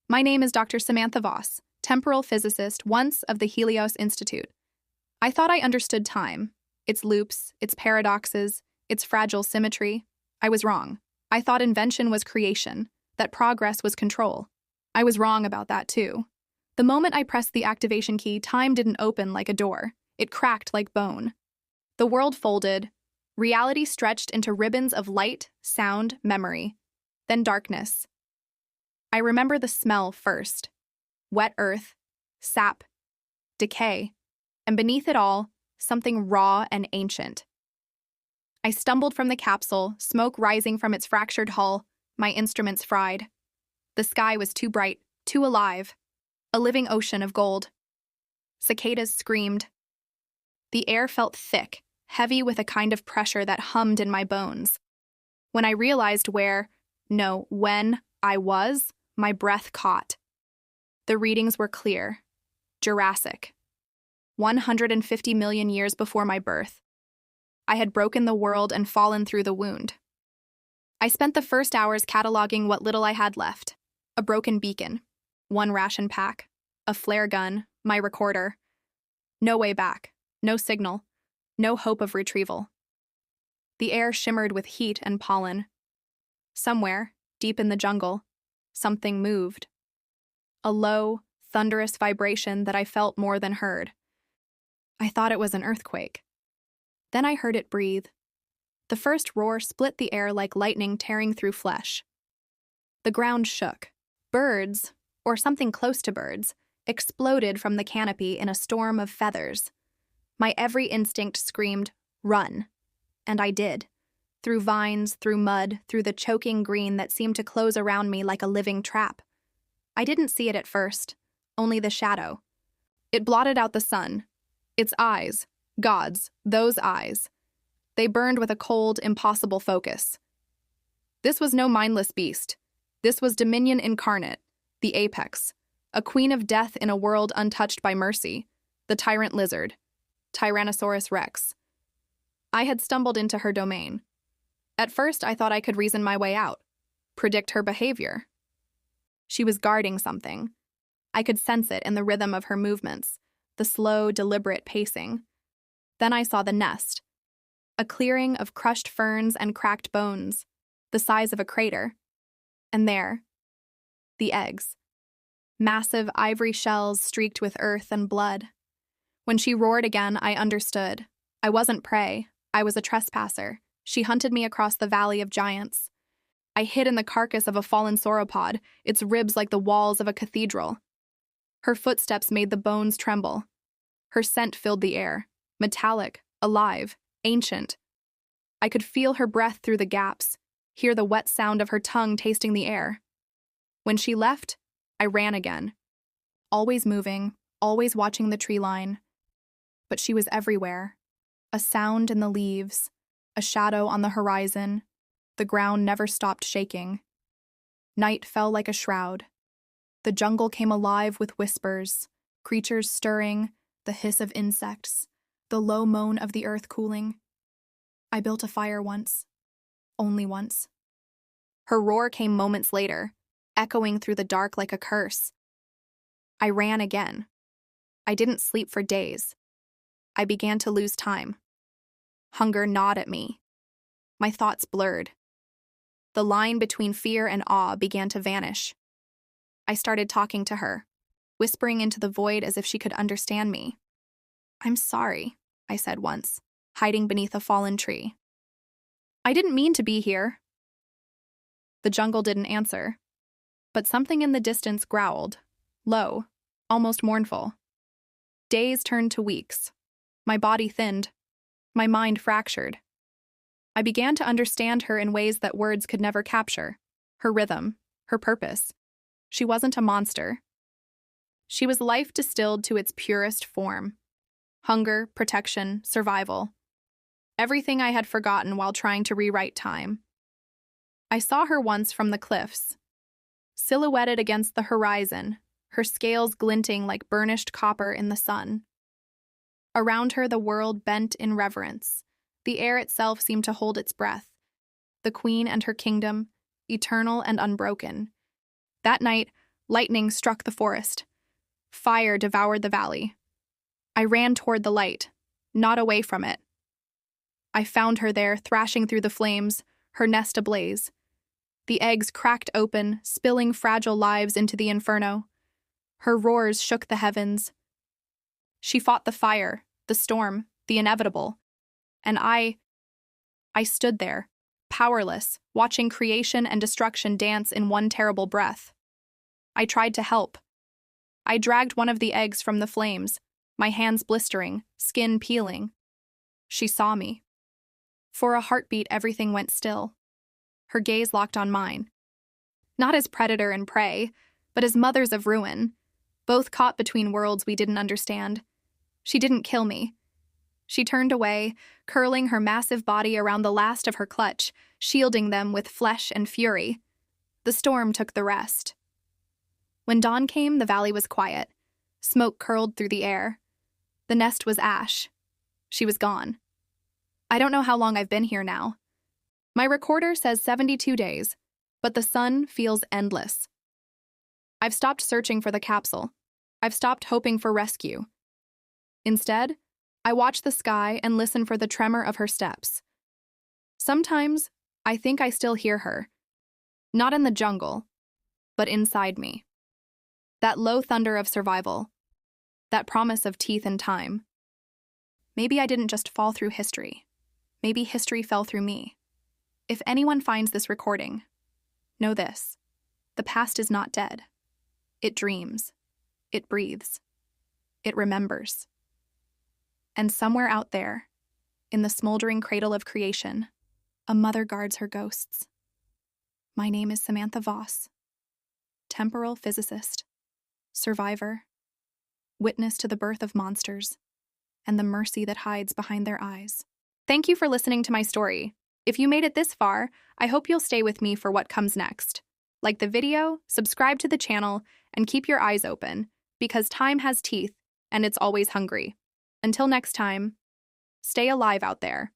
My name is Dr. Samantha Voss, temporal physicist, once of the Helios Institute. I thought I understood time, its loops, its paradoxes, its fragile symmetry. I was wrong. I thought invention was creation, that progress was control. I was wrong about that too. The moment I pressed the activation key, time didn't open like a door. It cracked like bone. The world folded. Reality stretched into ribbons of light, sound, memory. Then darkness. I remember the smell first. Wet earth, sap, decay, and beneath it all, something raw and ancient. I stumbled from the capsule, smoke rising from its fractured hull, my instruments fried. The sky was too bright, too alive, a living ocean of gold. Cicadas screamed. The air felt thick, heavy with a kind of pressure that hummed in my bones. When I realized when I was, my breath caught. The readings were clear. Jurassic. 150 million years before my birth. I had broken the world and fallen through the wound. I spent the first hours cataloging what little I had left. A broken beacon, one ration pack, a flare gun, my recorder. No way back, no signal, no hope of retrieval. The air shimmered with heat and pollen. Somewhere, deep in the jungle, something moved. A low, thunderous vibration that I felt more than heard. I thought it was an earthquake. Then I heard it breathe. The first roar split the air like lightning tearing through flesh. The ground shook. Birds, or something close to birds, exploded from the canopy in a storm of feathers. My every instinct screamed, "Run." And I did. Through vines, through mud, through the choking green that seemed to close around me like a living trap. I didn't see it at first, only the shadow. It blotted out the sun. Its eyes, God's, those eyes. They burned with a cold, impossible focus. This was no mindless beast. This was dominion incarnate, the apex, a queen of death in a world untouched by mercy, the tyrant lizard, Tyrannosaurus rex. I had stumbled into her domain. At first, I thought I could reason my way out, predict her behavior. She was guarding something. I could sense it in the rhythm of her movements, the slow, deliberate pacing. Then I saw the nest, a clearing of crushed ferns and cracked bones, the size of a crater. And there, the eggs. Massive ivory shells streaked with earth and blood. When she roared again, I understood. I wasn't prey. I was a trespasser. She hunted me across the valley of giants. I hid in the carcass of a fallen sauropod, its ribs like the walls of a cathedral. Her footsteps made the bones tremble. Her scent filled the air, metallic, alive, ancient. I could feel her breath through the gaps, hear the wet sound of her tongue tasting the air. When she left, I ran again. Always moving, always watching the tree line. But she was everywhere. A sound in the leaves, a shadow on the horizon. The ground never stopped shaking. Night fell like a shroud. The jungle came alive with whispers, creatures stirring, the hiss of insects, the low moan of the earth cooling. I built a fire once. Only once. Her roar came moments later, echoing through the dark like a curse. I ran again. I didn't sleep for days. I began to lose time. Hunger gnawed at me. My thoughts blurred. The line between fear and awe began to vanish. I started talking to her, whispering into the void as if she could understand me. "I'm sorry," I said once, hiding beneath a fallen tree. "I didn't mean to be here." The jungle didn't answer, but something in the distance growled, low, almost mournful. Days turned to weeks. My body thinned. My mind fractured. I began to understand her in ways that words could never capture. Her rhythm, her purpose. She wasn't a monster. She was life distilled to its purest form. Hunger, protection, survival. Everything I had forgotten while trying to rewrite time. I saw her once from the cliffs, silhouetted against the horizon, her scales glinting like burnished copper in the sun. Around her, the world bent in reverence. The air itself seemed to hold its breath. The queen and her kingdom, eternal and unbroken. That night, Lightning struck the forest. Fire devoured the valley. I ran toward the light, not away from it. I found her there, thrashing through the flames, her nest ablaze. The eggs cracked open, spilling fragile lives into the inferno. Her roars shook the heavens. She fought the fire, the storm, the inevitable. And I stood there, powerless, watching creation and destruction dance in one terrible breath. I tried to help. I dragged one of the eggs from the flames, my hands blistering, skin peeling. She saw me. For a heartbeat, everything went still. Her gaze locked on mine. Not as predator and prey, but as mothers of ruin, both caught between worlds we didn't understand. She didn't kill me. She turned away, curling her massive body around the last of her clutch, shielding them with flesh and fury. The storm took the rest. When dawn came, the valley was quiet. Smoke curled through the air. The nest was ash. She was gone. I don't know how long I've been here now. My recorder says 72 days, but the sun feels endless. I've stopped searching for the capsule. I've stopped hoping for rescue. Instead, I watch the sky and listen for the tremor of her steps. Sometimes, I think I still hear her. Not in the jungle, but inside me. That low thunder of survival. That promise of teeth and time. Maybe I didn't just fall through history. Maybe history fell through me. If anyone finds this recording, know this. The past is not dead. It dreams. It breathes. It remembers. And somewhere out there, in the smoldering cradle of creation, a mother guards her ghosts. My name is Samantha Voss, temporal physicist, survivor, witness to the birth of monsters, and the mercy that hides behind their eyes. Thank you for listening to my story. If you made it this far, I hope you'll stay with me for what comes next. Like the video, subscribe to the channel, and keep your eyes open, because time has teeth, and it's always hungry. Until next time, stay alive out there.